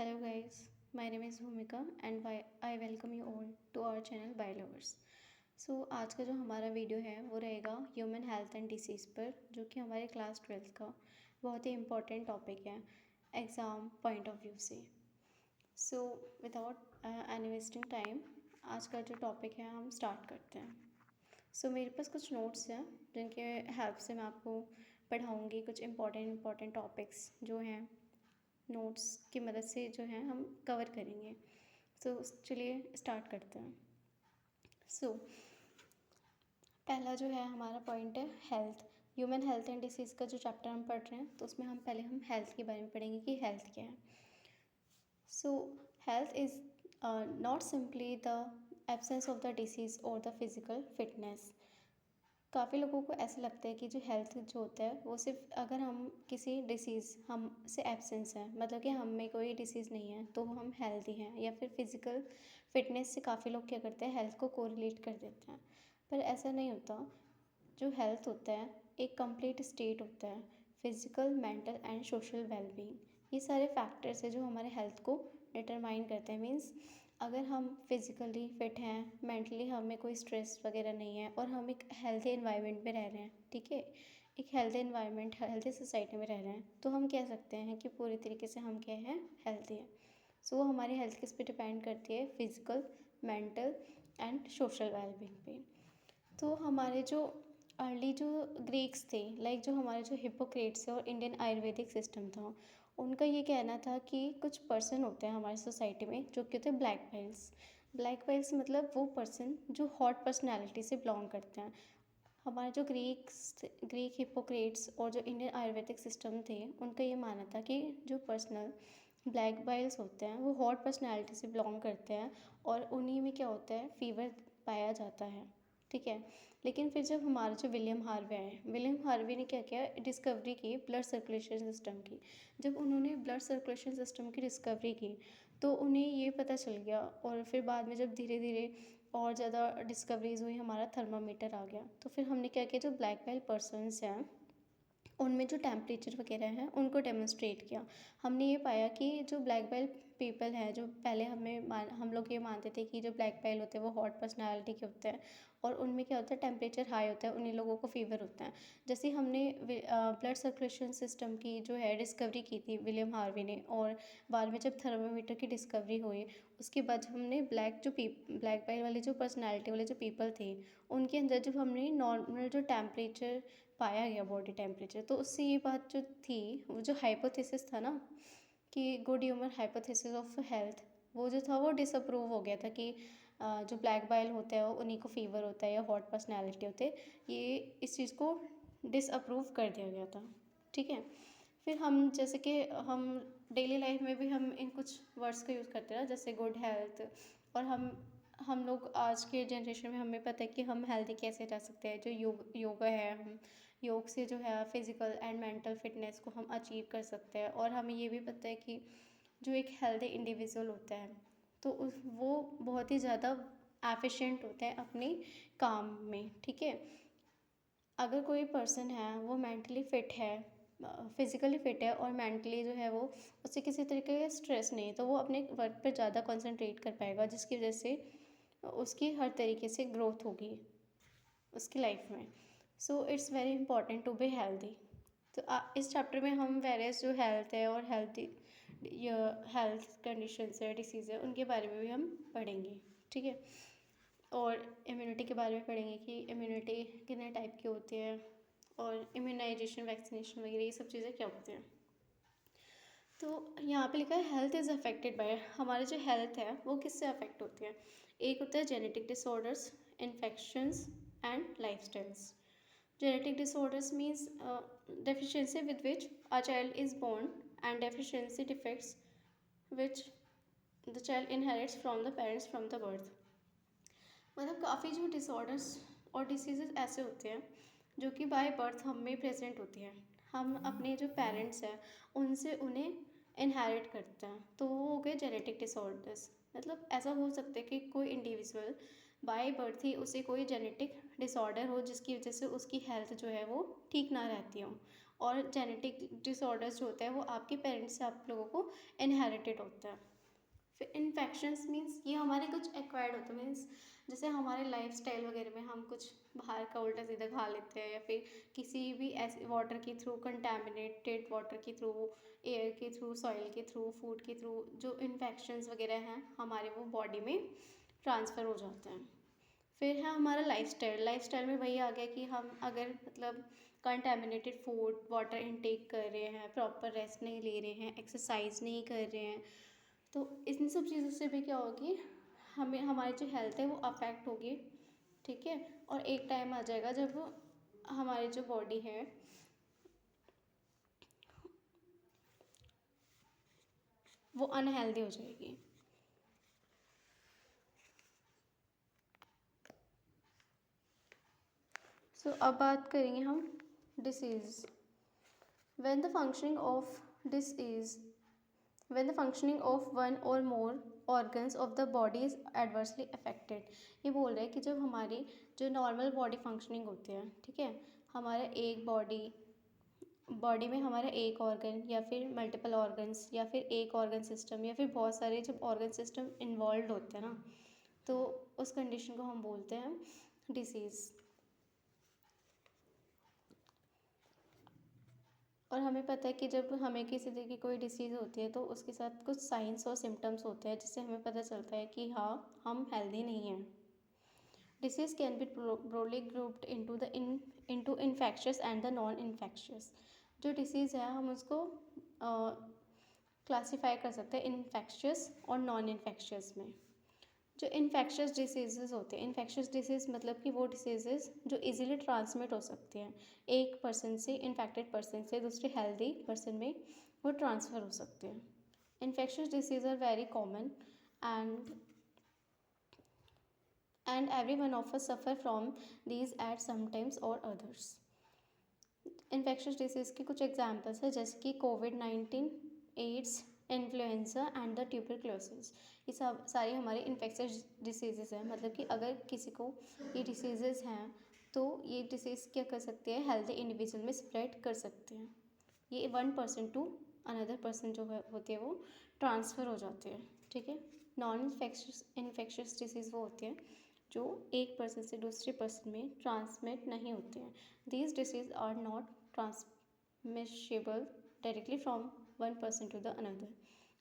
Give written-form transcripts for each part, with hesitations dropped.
Hello guys, my name is Bhumika and I welcome you all to our channel BioLovers। आज का जो हमारा video है वो रहेगा ह्यूमन हेल्थ एंड डिसीज़ पर, जो कि हमारे क्लास 12th का बहुत ही इम्पोर्टेंट टॉपिक है एग्ज़ाम पॉइंट ऑफ व्यू से। विदाउट एनी वेस्टिंग टाइम, आज का जो टॉपिक है हम स्टार्ट करते हैं। मेरे पास कुछ नोट्स हैं जिनके हेल्प से मैं आपको पढ़ाऊँगी कुछ इम्पोर्टेंट टॉपिक्स जो हैं नोट्स की मदद से जो है हम कवर करेंगे। चलिए स्टार्ट करते हैं। सो पहला जो है हमारा पॉइंट है health. Human health and disease का जो चैप्टर हम पढ़ रहे हैं तो उसमें हम हेल्थ के बारे में पढ़ेंगे कि हेल्थ क्या है। Health is not simply the absence of the disease और द फिज़िकल फिटनेस। काफ़ी लोगों को ऐसा लगता है कि जो हेल्थ जो होता है वो सिर्फ अगर हम किसी डिसीज़ हम से एब्सेंस है, मतलब कि हम में कोई डिसीज़ नहीं है तो हम हेल्दी हैं, या फिर फिज़िकल फिटनेस से काफ़ी लोग क्या करते हैं हेल्थ को कोरिलेट कर देते हैं। पर ऐसा नहीं होता। जो हेल्थ होता है एक कंप्लीट स्टेट होता है, physical, mental and social wellbeing. ये सारे फैक्टर्स है जो हमारे हेल्थ को डिटरमाइन करते हैं। मीन्स अगर हम फिज़िकली फ़िट हैं, मेंटली हमें कोई स्ट्रेस वगैरह नहीं है और हम एक हेल्थी एनवायरनमेंट में रह रहे हैं, ठीक है, एक हेल्थी एनवायरनमेंट हेल्थी सोसाइटी में रह रहे हैं, तो हम कह सकते हैं कि पूरी तरीके से हम क्या हैं, हेल्थी हैं। हमारी हेल्थ किस पे डिपेंड करती है, physical, mental and social wellbeing पे। हमारे जो अर्ली जो ग्रीक्स थे, लाइक जो हमारे जो हिप्पोक्रेट्स है और इंडियन आयुर्वेदिक सिस्टम था, उनका ये कहना था कि कुछ पर्सन होते हैं हमारी सोसाइटी में जो कि होते हैं ब्लैक पाइल्स। ब्लैक पाइल्स मतलब वो पर्सन जो हॉट पर्सनैलिटी से बिलोंग करते हैं। हमारे जो ग्रीक हिप्पोक्रेट्स और जो इंडियन आयुर्वेदिक सिस्टम थे, उनका ये मानना था कि जो पर्सनल ब्लैक बाइल्स होते हैं वो हॉट पर्सनैलिटी से बिलोंग करते हैं और उन्हीं में क्या होता है, फीवर पाया जाता है, ठीक है। लेकिन फिर जब हमारे जो विलियम हार्वे आए, विलियम हार्वे ने क्या किया, डिस्कवरी की ब्लड सर्कुलेशन सिस्टम की। जब उन्होंने ब्लड सर्कुलेशन सिस्टम की डिस्कवरी की तो उन्हें ये पता चल गया, और फिर बाद में जब धीरे धीरे और ज़्यादा डिस्कवरीज हुई, हमारा थर्मामीटर आ गया। तो फिर हमने क्या किया, जो ब्लैक बेल्ट पर्सनस हैं उनमें जो टेम्परेचर वगैरह हैं उनको डेमोन्स्ट्रेट किया। हमने ये पाया कि जो ब्लैक बेल्ट पीपल हैं, जो पहले हम लोग ये मानते थे कि जो ब्लैक बेल्ट होते हैं वो हॉट पर्सनालिटी के होते हैं और उनमें क्या होता है, टेम्परेचर हाई होता है, उन्हीं लोगों को फीवर होता है। जैसे ही हमने ब्लड सर्कुलेशन सिस्टम की जो है डिस्कवरी की थी विलियम हार्वे ने, और बाद में जब थर्मामीटर की डिस्कवरी हुई, उसके बाद हमने ब्लैक बेल्ट वाले जो पर्सनैलिटी वाले जो पीपल थे उनके अंदर जब हमने नॉर्मल जो टेम्परेचर पाया गया, बॉडी टेम्परेचर, तो उससे ये बात जो थी, वो जो हाइपोथेसिस था ना कि good human hypothesis of health, वो जो था वो डिसअप्रूव हो गया था कि जो ब्लैक बाइल होता है वो उन्हीं को फीवर होता है या हॉट पर्सनैलिटी होते हैं, ये इस चीज़ को डिसअप्रूव कर दिया गया था, ठीक है। फिर हम जैसे कि हम डेली लाइफ में भी हम इन कुछ वर्ड्स का यूज़ करते हैं ना, जैसे गुड हेल्थ, और हम लोग आज के जनरेशन में हमें पता है कि हम हेल्दी कैसे रह सकते हैं। जो योगा है, हम योग से जो है फिज़िकल एंड मेंटल फिटनेस को हम अचीव कर सकते हैं, और हमें ये भी पता है कि जो एक हेल्दी इंडिविजुअल होता है तो वो बहुत ही ज़्यादा एफिशिएंट होता है अपने काम में, ठीक है। अगर कोई पर्सन है वो मेंटली फ़िट है, फिज़िकली फ़िट है और मेंटली जो है वो उससे किसी तरीके का स्ट्रेस नहीं है, तो वो अपने वर्क पे ज़्यादा कंसंट्रेट कर पाएगा, जिसकी वजह से उसकी हर तरीके से ग्रोथ होगी उसकी लाइफ में। It's very important to be healthy. इस चैप्टर में हम वेरियस जो हेल्थ है और हेल्थ कंडीशंस है, डिसीज़ है, उनके बारे में भी हम पढ़ेंगे, ठीक है। और इम्यूनिटी के बारे में पढ़ेंगे कि इम्यूनिटी कितने टाइप की होती है, और इम्यूनाइजेशन, वैक्सीनेशन वगैरह ये सब चीज़ें क्या होती हैं। तो यहाँ पे लिखा है हेल्थ इज़ अफेक्टेड बाय, हमारी जो हेल्थ है वो किससे अफेक्ट होती है। एक होता है genetic disorders, infections and lifestyles. Genetic disorders means deficiency with which a child is born, and deficiency defects which the child inherits from the parents from the birth। मतलब काफ़ी जो डिसऑर्डर्स और डिसीजेज ऐसे होते हैं जो कि बाय बर्थ हम में प्रेजेंट होती हैं, हम अपने जो पेरेंट्स हैं उनसे उन्हें इनहेरिट करते हैं, तो वो हो गए जेनेटिक डिसऑर्डर्स। मतलब ऐसा हो सकता है कि कोई इंडिविजुअल बाय बर्थ ही उसे कोई जेनेटिक डिसऑर्डर हो जिसकी वजह से उसकी हेल्थ जो है वो ठीक ना रहती हो, और जेनेटिक डिसऑर्डर्स जो होते हैं वो आपके पेरेंट्स से आप लोगों को इनहेरिटेड होता है। फिर इन्फेक्शंस मीन्स ये हमारे कुछ एक्वायर्ड होते हैं, मीन्स जैसे हमारे लाइफस्टाइल वगैरह में हम कुछ बाहर का उल्टा सीधा खा लेते हैं, या फिर किसी भी ऐसे वाटर के थ्रू, कंटेमिनेटेड वाटर के थ्रू, एयर के थ्रू, सॉइल के थ्रू, फूड के थ्रू जो इन्फेक्शंस वगैरह हैं हमारे वो बॉडी में ट्रांसफ़र हो जाते हैं। फिर है हमारा लाइफस्टाइल में वही आ गया कि हम अगर मतलब कंटेमिनेटेड फूड वाटर इनटेक कर रहे हैं, प्रॉपर रेस्ट नहीं ले रहे हैं, एक्सरसाइज नहीं कर रहे हैं, तो इन सब चीज़ों से भी क्या होगी, हमें हमारी जो हेल्थ है वो अफेक्ट होगी। ठीक है, और एक टाइम आ जाएगा जब हमारी जो बॉडी है वो अनहेल्दी हो जाएगी। अब बात करेंगे हम disease. When the functioning of disease when the functioning of one or more organs of the body is adversely affected। ये बोल रहे हैं कि जब हमारी जो नॉर्मल बॉडी फंक्शनिंग होती है, ठीक है, हमारा एक बॉडी में हमारा एक ऑर्गन या फिर मल्टीपल ऑर्गन्स या फिर एक ऑर्गन सिस्टम या फिर बहुत सारे जब ऑर्गन सिस्टम इन्वॉल्व होते हैं ना, तो उस कंडीशन को हम बोलते हैं डिसीज़। और हमें पता है कि जब हमें किसी तरह की कोई डिसीज़ होती है तो उसके साथ कुछ साइंस और सिम्टम्स होते हैं जिससे हमें पता चलता है कि हाँ, हम हेल्दी नहीं हैं। Disease can be broadly grouped into infectious and the non infectious. जो डिसीज़ है हम उसको क्लासीफाई कर सकते हैं इन्फेक्शियस और नॉन इन्फेक्शियस में। जो इन्फेक्शियस डिसीज़ होते हैं, इन्फेक्शियस डिसीज़ मतलब कि वो डिसीज़ जो इजीली ट्रांसमिट हो सकते हैं, एक पर्सन से, इन्फेक्टेड पर्सन से दूसरे हेल्दी पर्सन में वो ट्रांसफ़र हो सकते हैं। Infectious disease are very common and every one of us suffer from these at some times or others। Infectious disease की कुछ एग्जांपल्स है जैसे कि कोविड-19, AIDS, influenza and the tuberculosis. ये सब सारी हमारी इन्फेक्शियस डिसीज़ेज़ हैं, मतलब कि अगर किसी को ये डिसीज़ेज़ हैं तो ये डिसीज़ क्या कर सकते हैं, हेल्दी इंडिविजुअल में स्प्रेड कर सकते हैं। ये one person to another person जो है होते हैं वो ट्रांसफ़र हो जाते हैं। ठीक है, नॉन इन्फेक्शियस डिसीज़ वो होते हैं जो एक पर्सन से दूसरे पर्सन में ट्रांसमिट नहीं होते हैं। These disease are not transmissible directly from one person to the another.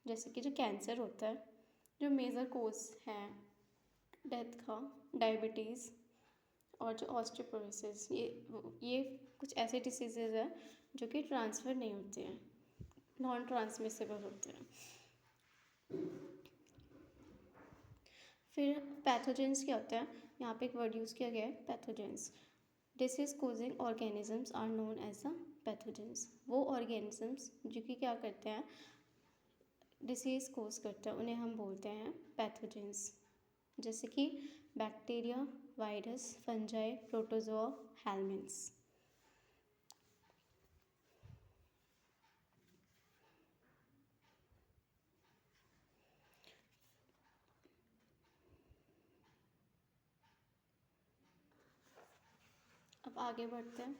जैसे कि जो कैंसर होता है, जो मेजर कोज है डेथ का, डायबिटीज़ और जो ऑस्टियोपोरोसिस, ये कुछ ऐसे डिसीजेज़ हैं जो कि ट्रांसफ़र नहीं होते हैं, नॉन ट्रांसमिसेबल होते हैं। फिर पैथोजेंस क्या होता है, यहाँ पे एक वर्ड यूज़ किया गया है pathogens. Disease causing organisms are known as the pathogens. वो ऑर्गेनिजम्स जो कि क्या करते हैं, डिसीज़ कोज करते हैं, उन्हें हम बोलते हैं पैथोजेंस। जैसे कि bacteria, virus, fungi, protozoa, helminths. अब आगे बढ़ते हैं।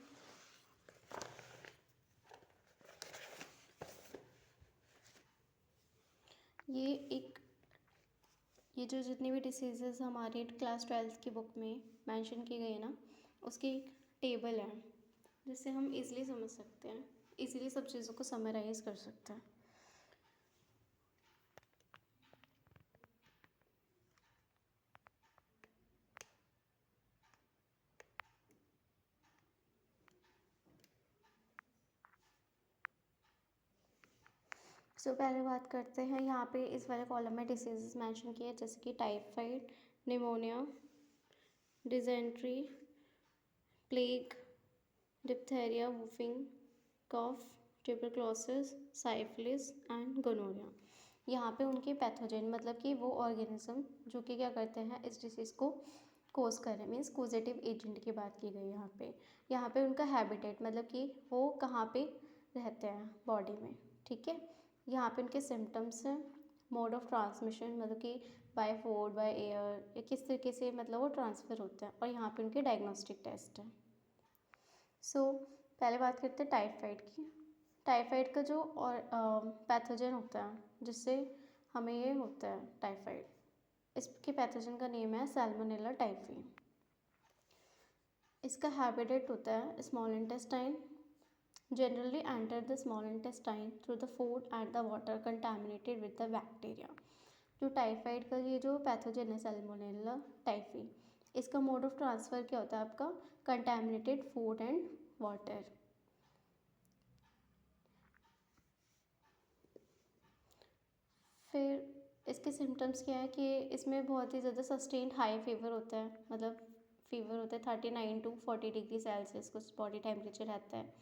ये जो जितनी भी डिसीजेज़ हमारी क्लास 12th की बुक में मेंशन की गई है ना, उसकी एक टेबल है जिससे हम इजीली समझ सकते हैं, इजीली सब चीज़ों को समराइज़ कर सकते हैं। पहले बात करते हैं, यहाँ पे इस वाले कॉलम में डिसीजेस मेंशन किए जैसे कि typhoid, pneumonia, dysentery, plague, diphtheria, whooping cough, tuberculosis, syphilis and gonorrhoea. यहाँ पे उनके पैथोजेन मतलब कि वो ऑर्गेनिज्म जो कि क्या करते हैं, इस डिसीज़ को कोज कर रहे हैं, मीन्स कोजेटिव एजेंट की बात की गई है। यहाँ पे उनका हैबिटेट मतलब कि वो कहाँ पे रहते हैं बॉडी में। ठीक है, यहाँ पे उनके सिम्टम्स हैं, मोड ऑफ ट्रांसमिशन मतलब कि बाय फूड, बाय एयर, या किस तरीके से मतलब वो ट्रांसफ़र होते हैं, और यहाँ पे उनके डायग्नोस्टिक टेस्ट हैं। पहले बात करते हैं टाइफाइड की। टाइफाइड का जो और पैथोजन होता है जिससे हमें ये होता है टाइफाइड, इसके पैथोजन का नेम है सैल्मोनेला टाइफी। इसका हैबिटेट होता है small intestine, generally enter the small intestine through the food and the water contaminated with the bacteria। जो टाइफाइड का ये जो पैथोजन है सैल्मोनेला टाइफी, इसका मोड ऑफ ट्रांसफ़र क्या होता है आपका, कंटेमिनेटेड फूड एंड वाटर। फिर इसके सिम्टम्स क्या है कि इसमें बहुत ही ज़्यादा सस्टेन्ड हाई फीवर होता है, मतलब फीवर होता है 39 to 40 डिग्री सेल्सियस कुछ बॉडी टेम्परेचर रहता है।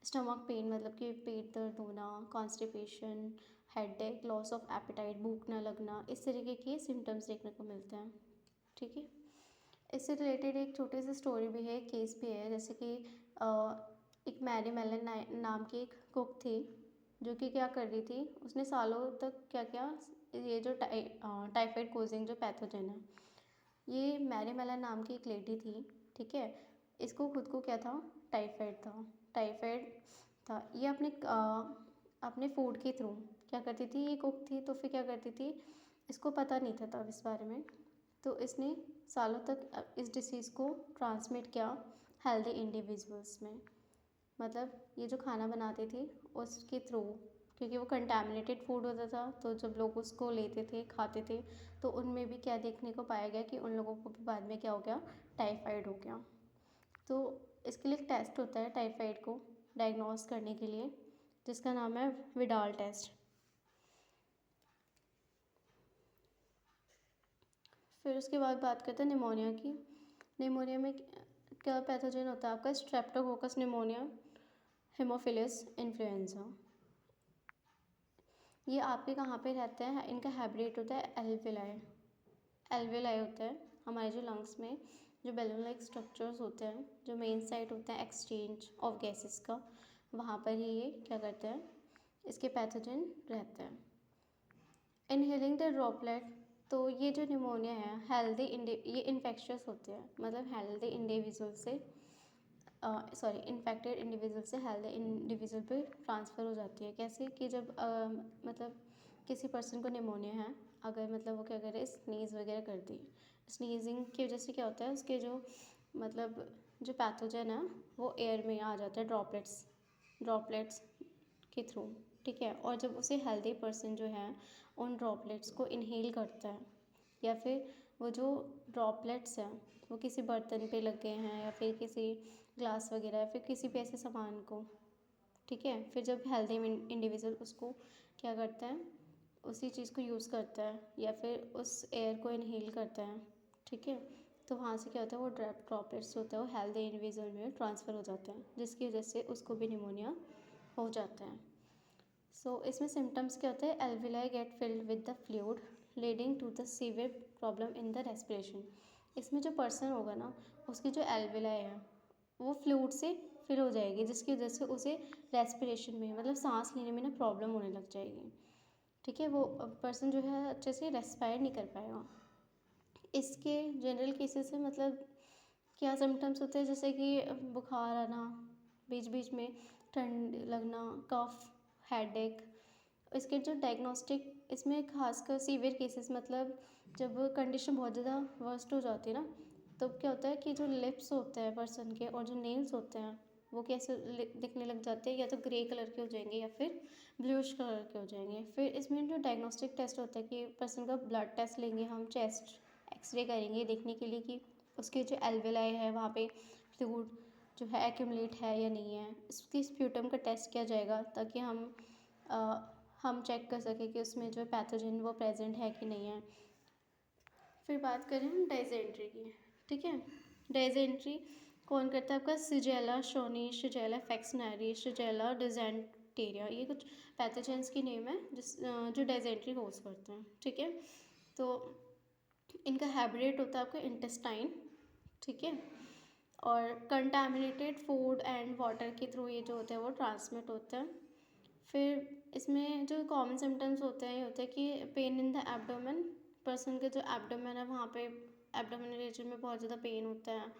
स्टमक पेन मतलब कि पेट दर्द होना, constipation, headache, loss of appetite, भूख न लगना, इस तरीके के सिम्टम्स देखने को मिलते हैं। ठीक है, इससे रिलेटेड एक छोटी सी स्टोरी भी है, केस भी है। जैसे कि एक मैरी मेलन नाम की एक कुक थी जो कि क्या कर रही थी, उसने सालों तक क्या किया, ये जो टाइफाइड कोजिंग जो पैथोजन है, ये मैरी मेलन नाम की एक लेडी थी, ठीक है, इसको खुद को क्या था, टाइफाइड था। ये अपने फूड के थ्रू क्या करती थी, ये कुक थी तो फिर क्या करती थी, इसको पता नहीं था तब इस बारे में, तो इसने सालों तक इस डिसीज़ को ट्रांसमिट किया हेल्दी इंडिविजुअल्स में। मतलब ये जो खाना बनाती थी उसके थ्रू, क्योंकि वो कंटामिनेटेड फूड होता था, तो जब लोग उसको लेते थे खाते थे तो उनमें भी क्या देखने को पाया गया कि उन लोगों को भी बाद में क्या हो गया, टाइफाइड हो गया। तो इसके लिए एक टेस्ट होता है टाइफाइड को डायग्नोस करने के लिए, जिसका नाम है विडाल टेस्ट। फिर उसके बाद बात करते हैं निमोनिया की। निमोनिया में क्या पैथोजन होता है आपका, स्ट्रेप्टोकोकस निमोनिया, हेमोफिलस इन्फ्लुएंजा। ये आपके कहाँ पे रहते हैं, इनका हैबिटेट होता है एल्वेलाई। एल्वेलाई होता है हमारे जो लंग्स में जो बैलून लाइक स्ट्रक्चर्स होते हैं, जो मेन साइट होता है एक्सचेंज ऑफ गैसेस का, वहाँ पर ही ये क्या करते हैं, इसके पैथोजन रहते हैं। इनहेलिंग द ड्रॉपलेट, तो ये जो निमोनिया है ये इन्फेक्शियस होते हैं, मतलब हेल्दी इंडिविजुअल से इन्फेक्टेड इंडिविजुअल से हेल्दी इंडिविजुअल पे ट्रांसफ़र हो जाती है। कैसे कि जब मतलब किसी पर्सन को निमोनिया है, अगर मतलब वो क्या करे, स्नीज़ वगैरह कर दी, स्नीजिंग की वजह से क्या होता है, उसके जो मतलब जो पैथोजन है वो एयर में आ जाता है ड्रॉपलेट्स के थ्रू, ठीक है। और जब उसे हेल्दी पर्सन जो है उन ड्रॉपलेट्स को इनहेल करता है, या फिर वो जो ड्रॉपलेट्स हैं वो किसी बर्तन पे लग गए हैं या फिर किसी ग्लास वगैरह या फिर किसी भी ऐसे सामान को, ठीक है, फिर जब हेल्दी इंडिविजुअल उसको क्या करता है, उसी चीज़ को यूज़ करता है या फिर उस एयर को इनहेल करता है, ठीक है, तो वहाँ से क्या होता है, वो ड्रॉपलेट्स होता है वो हेल्दी इंडिविजुअल में ट्रांसफ़र हो जाते हैं, जिसकी वजह से उसको भी निमोनिया हो जाता है। सो इसमें सिम्टम्स क्या होते हैं, alveoli get filled with the fluid leading to the severe problem in the respiration. इसमें जो पर्सन होगा ना, उसकी जो एल्विलाई है वो फ्लूइड से फिल हो जाएगी, जिसकी वजह से उसे रेस्पिरेशन में मतलब सांस लेने में ना प्रॉब्लम होने लग जाएगी, ठीक है, वो पर्सन जो है अच्छे से रेस्पायर नहीं कर पाएगा। इसके जनरल केसेस में मतलब क्या सिम्टम्स होते हैं, जैसे कि बुखार आना, बीच बीच में ठंड लगना, कफ, हेडेक। इसके जो डायग्नोस्टिक, इसमें खासकर सीवियर केसेस मतलब जब कंडीशन बहुत ज़्यादा वर्स्ट हो जाती है ना, तो क्या होता है कि जो लिप्स होते हैं पर्सन के और जो नेल्स होते हैं वो कैसे दिखने लग जाते हैं, या तो ग्रे कलर के हो जाएंगे या फिर ब्लूइश कलर के हो जाएंगे। फिर इसमें जो डायग्नोस्टिक टेस्ट होता है कि पर्सन का ब्लड टेस्ट लेंगे हम, चेस्ट एक्सरे करेंगे देखने के लिए कि उसके जो एल्वेलाई है वहाँ पे फ्लूइड जो है एक्यूमुलेट है या नहीं है। इसकी स्प्यूटम का टेस्ट किया जाएगा ताकि हम चेक कर सकें कि उसमें जो पैथोजन वो प्रेजेंट है कि नहीं है। फिर बात करें हम डाइजेंट्री की, ठीक है। डाइजेंट्री कौन करता है आपका, शिगेला शोनी, शिगेला फैक्सनरी, शिगेला डिजेंटेरिया, ये कुछ पैथोजेंस की नेम है जो डाइजेंट्री कोज करते हैं, ठीक है। तो इनका हैबिटेट होता है आपका इंटेस्टाइन, ठीक है, और कंटामिनेटेड फूड एंड वाटर के थ्रू ये जो होता है वो ट्रांसमिट होता है। फिर इसमें जो कॉमन सिम्टम्स होते हैं ये होता है कि pain in the abdomen, person के जो एब्डोमेन है वहाँ पे एब्डोमिनल रीजन में बहुत ज़्यादा पेन होता है,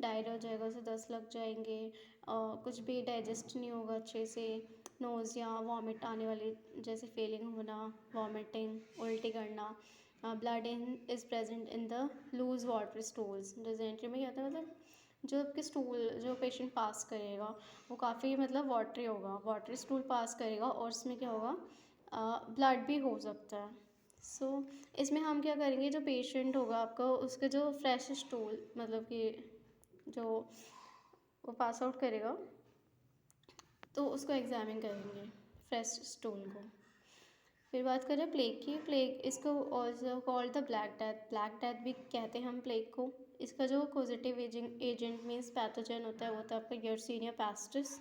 डायरिया हो जाएगा, उसे दस्त लग जाएंगे, कुछ भी डाइजेस्ट नहीं होगा अच्छे से, नोज़िया, वॉमिट आने वाली जैसे फीलिंग होना, वॉमिटिंग, उल्टी करना, blood in is present in the loose water stools. Dysentery में क्या होता है, मतलब जो आपके स्टूल जो पेशेंट पास करेगा वो काफ़ी मतलब वाटरी होगा, वाटरी स्टूल पास करेगा और उसमें क्या होगा, ब्लड भी हो सकता है। सो इसमें हम क्या करेंगे, जो पेशेंट होगा आपका उसका जो फ्रेश स्टूल मतलब कि जो वो पास आउट करेगा तो उसको एग्जामिन करेंगे फ्रेश स्टूल को। फिर बात करें प्लेग की। प्लेग इसको also called the black death, black death भी कहते हैं हम प्लेग को। इसका जो पॉजिटिव एजेंट मीन्स पैथोजन होता है वो होता है आपका यर्सीनिया पेस्टिस।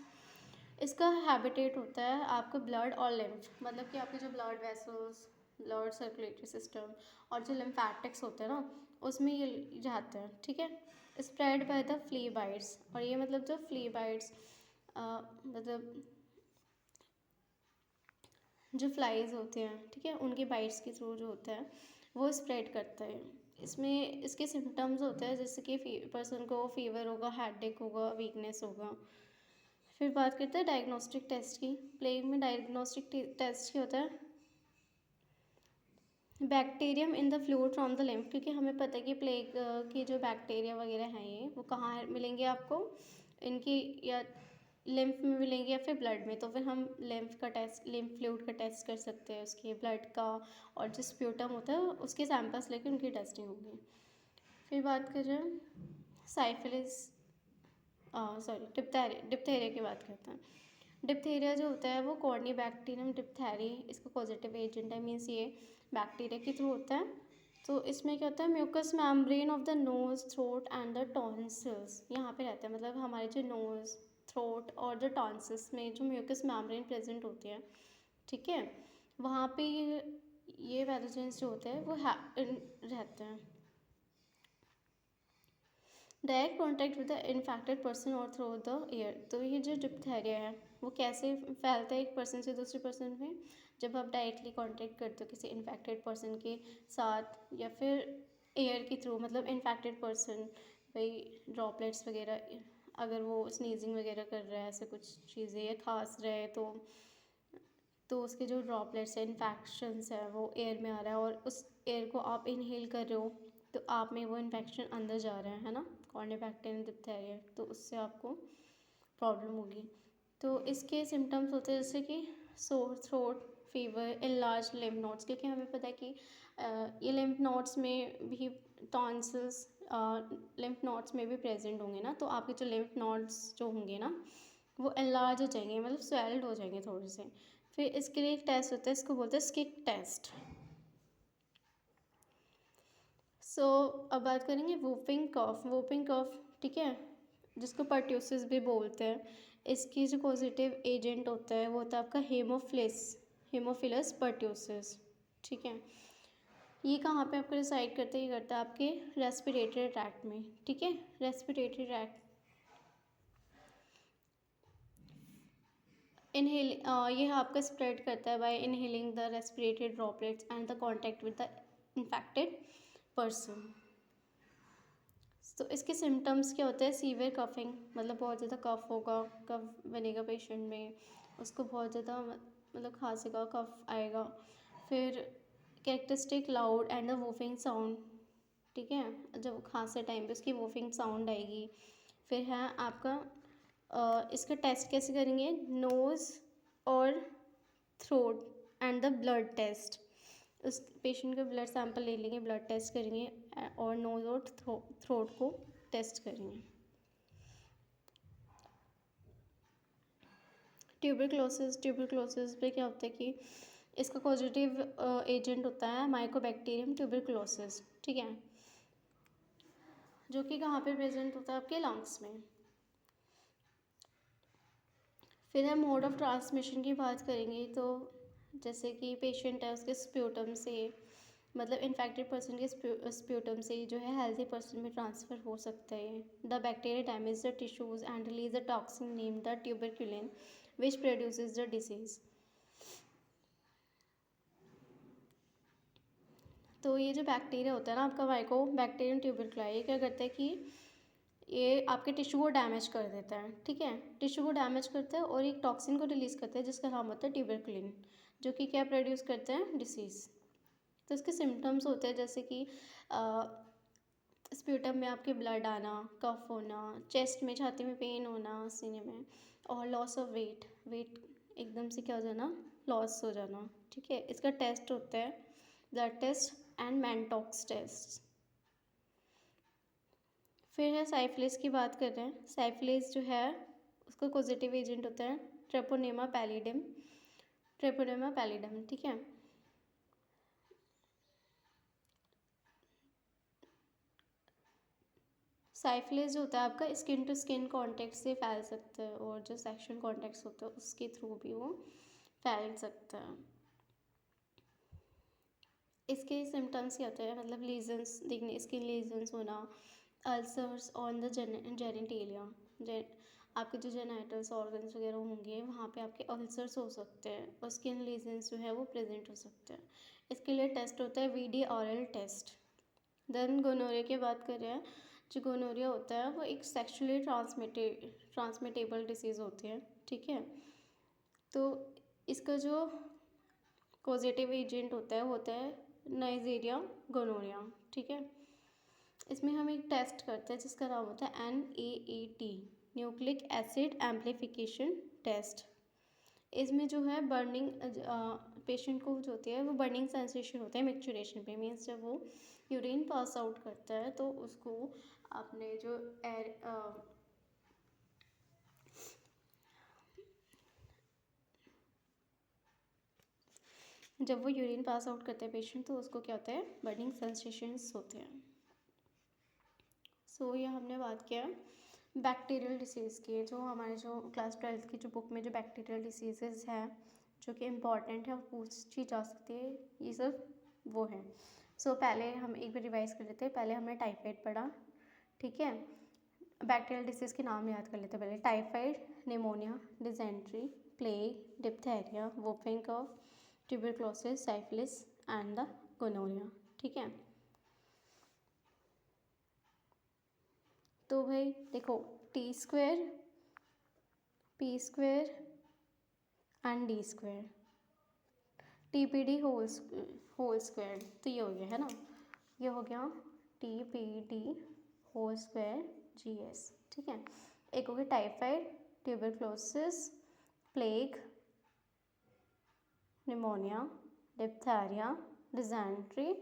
इसका हैबिटेट होता है आपका ब्लड और लिम्फ, मतलब कि आपके जो blood vessels, blood circulatory system और जो लिम्फेटिक्स होते हैं ना उसमें ये जाते हैं, ठीक है। Spread by the flea bytes, और ये मतलब जो फ्ली बाइट्स मतलब जो फ्लाइज होते हैं, ठीक है, उनके बाइट्स के थ्रू जो होता है वो स्प्रेड करता है। इसमें इसके सिम्टम्स होते हैं जैसे कि पर्सन को फीवर होगा, हेडेक होगा, वीकनेस होगा। फिर बात करते हैं डायग्नोस्टिक टेस्ट की। प्लेग में डायग्नोस्टिक टेस्ट क्या होता है, bacterium in the fluid from the lymph, क्योंकि हमें पता है कि प्लेग की जो बैक्टीरिया वगैरह हैं ये वो कहाँ मिलेंगे आपको, इनकी या लिम्फ में मिलेंगे या फिर ब्लड में। तो फिर हम लिम्फ का टेस्ट, लिम्फ फ्लूइड का टेस्ट कर सकते हैं, उसके ब्लड का, और जो स्प्यूटम होता है उसके सैंपल्स लेके उनकी टेस्टिंग होगी। फिर बात करें साइफिलिस, सॉरी डिप्थेरिया की बात करते हैं। डिप्थेरिया जो होता है वो कॉर्नी बैक्टीरियम डिप्थेरी इसका पॉजिटिव एजेंट है, मीन्स ये बैक्टीरिया के थ्रू होता है। तो इसमें क्या होता है, mucous membrane of the nose, throat and the tonsils यहाँ पे रहता है, मतलब हमारे जो नोज, थ्रोट और जो टॉन्सिल्स में जो म्यूकस मेम्ब्रेन प्रेजेंट होती है, ठीक है, वहाँ पे ये पैथोजेंस जो होते हैं वो रहते हैं। Direct contact with the infected person और थ्रू द एयर, तो ये जो डिप्थेरिया है वो कैसे फैलता है एक पर्सन से दूसरे पर्सन में, जब आप डायरेक्टली कांटेक्ट करते हो किसी इन्फेक्टेड पर्सन के साथ या फिर एयर के थ्रू, मतलब इन्फेक्टेड पर्सन भाई ड्रॉपलेट्स वगैरह, अगर वो स्नीजिंग वगैरह कर रहा है ऐसे कुछ चीज़ें या खांस रहे तो उसके जो ड्रॉपलेट्स है, इन्फेक्शंस है, वो एयर में आ रहा है और उस एयर को आप इनहेल कर रहे हो तो आप में वो इन्फेक्शन अंदर जा रहा है ना, कॉर्निबैक्टीरियम डिप्थेरिया, तो उससे आपको प्रॉब्लम होगी। तो इसके सिम्टम्स होते हैं जैसे कि sore throat, fever, enlarge lymph nodes, क्योंकि हमें पता है कि ये लिम्फ नोड्स में भी टॉन्सिल्स लिम्फ नोड्स में भी प्रेजेंट होंगे ना, तो आपके जो लिम्फ नोड्स जो होंगे ना वो एनलार्ज हो जाएंगे, मतलब स्वेल्ड हो जाएंगे थोड़े से। फिर इसके लिए एक टेस्ट होता है, इसको बोलते हैं स्किक टेस्ट। सो अब बात करेंगे वूपिंग कफ। वूपिंग कफ, ठीक है, जिसको पर्ट्यूसिस भी बोलते हैं, इसकी जो पॉजिटिव एजेंट होता है वो होता है आपका हेमोफिलस पर्ट्यूसिस, ठीक है। ये कहाँ पे आपको रिसाइड करता है, ये करता है आपके रेस्पिरेटरी ट्रैक्ट में, ठीक है, रेस्पिरेटरी ट्रैक्ट। इनहेल ये आपका स्प्रेड करता है bye inhaling the respiratory droplets and the contact with the infected person. तो इसके सिम्टम्स क्या होते हैं, सीवियर कफिंग, मतलब बहुत ज़्यादा कफ होगा, कफ बनेगा पेशेंट में, उसको बहुत ज़्यादा मतलब खांसेगा, कफ आएगा। फिर characteristic loud and the whooping sound, ठीक है, जब खांसते टाइम पे उसकी वूफिंग साउंड आएगी। फिर है आपका इसका टेस्ट कैसे करेंगे, नोज़ और throat and the blood test, उस पेशेंट का ब्लड सैंपल ले लेंगे, ब्लड टेस्ट करेंगे और नोज और थ्रोट को टेस्ट करेंगे। ट्यूबरक्लोसिस पे क्या होता है कि इसका पॉजिटिव एजेंट होता है माइकोबैक्टीरियम ट्यूबरक्लोसिस, ठीक है, जो कि कहाँ पे प्रेजेंट होता है, आपके लंग्स में। फिर हम मोड ऑफ ट्रांसमिशन की बात करेंगे, तो जैसे कि पेशेंट है उसके स्प्यूटम से, मतलब इन्फेक्टेड पर्सन के स्प्यूटम से जो है हेल्थी पर्सन में ट्रांसफ़र हो सकता है। The bacteria damage the tissues and release the toxin name the tuberculin which produces the disease. तो ये जो बैक्टीरिया होता है ना आपका माइकोबैक्टीरियम ट्यूबरकुलाई, ये क्या करता है कि ये आपके टिश्यू को डैमेज कर देता है, ठीक है। टिश्यू को डैमेज करता है और एक टॉक्सिन को रिलीज़ करता है जिसका नाम होता है ट्यूबरकुलिन, जो कि क्या प्रोड्यूस करते हैं, डिसीज़। तो इसके सिम्टम्स होते हैं जैसे कि स्प्यूटम में आपके ब्लड आना, कफ होना, चेस्ट में, छाती में पेन होना, सीने में, और लॉस ऑफ वेट, वेट एकदम से क्या हो जाना, लॉस हो जाना, ठीक है। इसका टेस्ट होता है ब्लड टेस्ट एंड मैनटॉक्स टेस्ट। फिर है साइफिलिस की बात कर रहे हैं। साइफिलिस जो है उसका पॉजिटिव एजेंट होता है ट्रेपोनेमा पैलिडम, ट्रेपोनेमा पैलिडम, ठीक है। साइफिलिस जो होता है आपका स्किन टू स्किन कॉन्टेक्ट से फैल सकता है, और जो सेक्शुअल कॉन्टेक्ट होता है उसके थ्रू भी वो फैल सकता है। इसके सिम्टम्स क्या होते हैं, मतलब लीजन्स देखने, स्किन लीजन्स होना, अल्सर्स ऑन द जेनिटेलिया, आपके जो जेनाइटल्स ऑर्गन्स वगैरह होंगे वहाँ पे आपके अल्सर्स हो सकते हैं, और स्किन लीजन्स जो है वो प्रेजेंट हो सकते हैं। इसके लिए टेस्ट होता है VD-RL टेस्ट। देन गोनोरिया की बात कर रहे हैं। जो गोनोरिया होता है वो एक सेक्सुअली ट्रांसमिटेबल डिसीज़ होती है, ठीक है। तो इसका जो पॉजिटिव एजेंट होता है नाइजीरिया गोनोरिया, ठीक है। इसमें हम एक टेस्ट करते हैं जिसका नाम होता है NAAT, nucleic acid amplification test. इसमें जो है बर्निंग, पेशेंट को जो होती है वो बर्निंग सेंसेशन होता है मैक्चुरेशन पे, मीन्स जब वो यूरिन पास आउट करता है तो उसको अपने जो एयर, जब वो यूरिन पास आउट करता है पेशेंट तो उसको क्या होता है, बर्निंग सेंसेशंस होते हैं। सो ये हमने बात किया बैक्टीरियल डिसीज़ की, जो हमारे जो क्लास 12th की जो बुक में जो बैक्टीरियल डिसीजेज़ हैं जो कि इम्पॉर्टेंट है और पूछी जा सकती है, ये सब वो है। सो पहले हम एक बार रिवाइज कर लेते हैं। पहले हमने टाइफाइड पढ़ा, ठीक है। बैक्टीरियल डिसीज़ के नाम याद कर लेते हैं पहले। Typhoid, pneumonia, dysentery, plague, diphtheria, whooping cough, tuberculosis, syphilis and the gonorrhoea, ठीक है। तो भाई देखो, T² P² and D², TPD whole square, तो ये हो गया है ना, ये हो गया TPD होल स्क्वायर GS, ठीक है। एक हो गया typhoid, tuberculosis, plague, pneumonia, diphtheria, dysentery,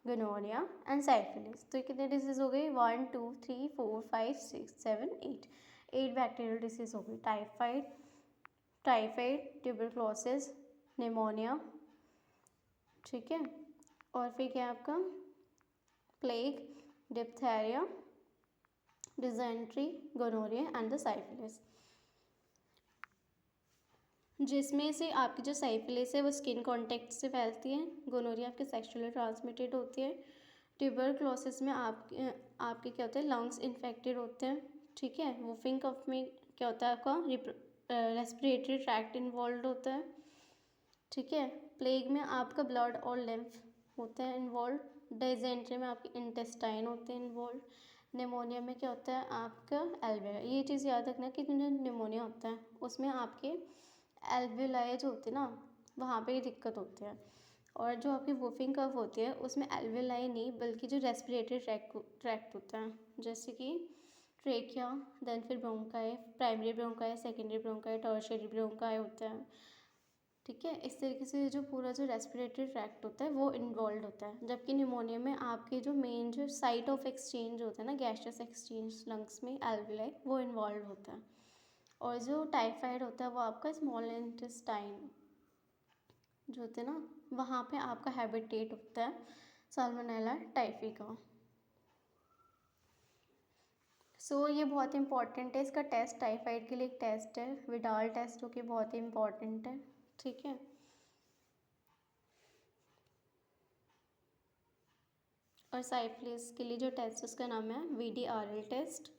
gonorrhoea and syphilis. तो ये कितने डिसीज हो गई, 1 2 3 4 5 6 7 8 बैक्टीरियल डिसीज हो गई। टाइफाइड, ट्यूबरक्लोसिस, निमोनिया, ठीक है। और फिर क्या है आपका, plague, diphtheria, dysentery, gonorrhoea and the syphilis. जिसमें से आपकी जो साइफिलिस है वो स्किन कांटेक्ट से फैलती है, गोनोरिया आपके सेक्सुअली ट्रांसमिटेड होती है, ट्यूबरक्लोसिस में आपके क्या होता है, लंग्स इन्फेक्टेड होते हैं, ठीक है। वुफिंग कफ में क्या होता है, आपका रेस्पिरेटरी ट्रैक्ट इन्वॉल्व होता है, ठीक है। प्लेग में आपका ब्लड और लिम्फ होते हैं इन्वॉल्व, डिसेंट्री में आपके इंटेस्टाइन होते हैं इन्वॉल्व, निमोनिया में क्या होता है आपका एल्वेओलाई। ये चीज़ याद रखना कि जो निमोनिया होता है उसमें आपके एल्वेओलाई जो होते हैं ना वहाँ पे दिक्कत होती है, और जो आपकी वुफिंग कफ होती है उसमें एल्वेओलाई नहीं बल्कि जो रेस्पिरेटरी ट्रैक्ट होता है, जैसे कि ट्रेकिया, देन फिर bronchi, primary bronchi, secondary bronchi, tertiary bronchi होता है, ठीक है। इस तरीके से जो पूरा जो रेस्पिरेटरी ट्रैक्ट होता है वो इन्वॉल्व होता है, जबकि निमोनिया में आपके जो मेन जो साइट ऑफ एक्सचेंज होता है ना, गैसियस एक्सचेंज लंग्स में एल्वेओलाई, वो इन्वॉल्व होता है। और जो टाइफाइड होता है वो आपका स्मॉल इंटेस्टाइन जो होते हैं ना वहाँ पे आपका हैबिटेट होता है साल्मोनेला टाइफी का। सो ये बहुत इंपॉर्टेंट है, इसका टेस्ट टाइफाइड के लिए एक टेस्ट है विडाल टेस्ट, जो कि बहुत ही इंपॉर्टेंट है, ठीक है। और साइफिलिस के लिए जो टेस्ट उसका नाम है VD-RL टेस्ट।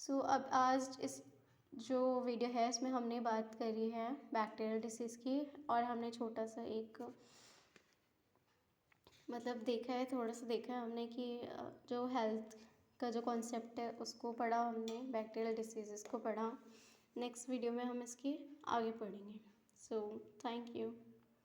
सो अब आज इस जो वीडियो है इसमें हमने बात करी है बैक्टीरियल डिसीज़ की, और हमने छोटा सा एक मतलब देखा है, थोड़ा सा देखा है हमने कि जो हेल्थ का जो कॉन्सेप्ट है उसको पढ़ा हमने, बैक्टीरियल डिसीज़ को पढ़ा। नेक्स्ट वीडियो में हम इसकी आगे पढ़ेंगे। So thank you.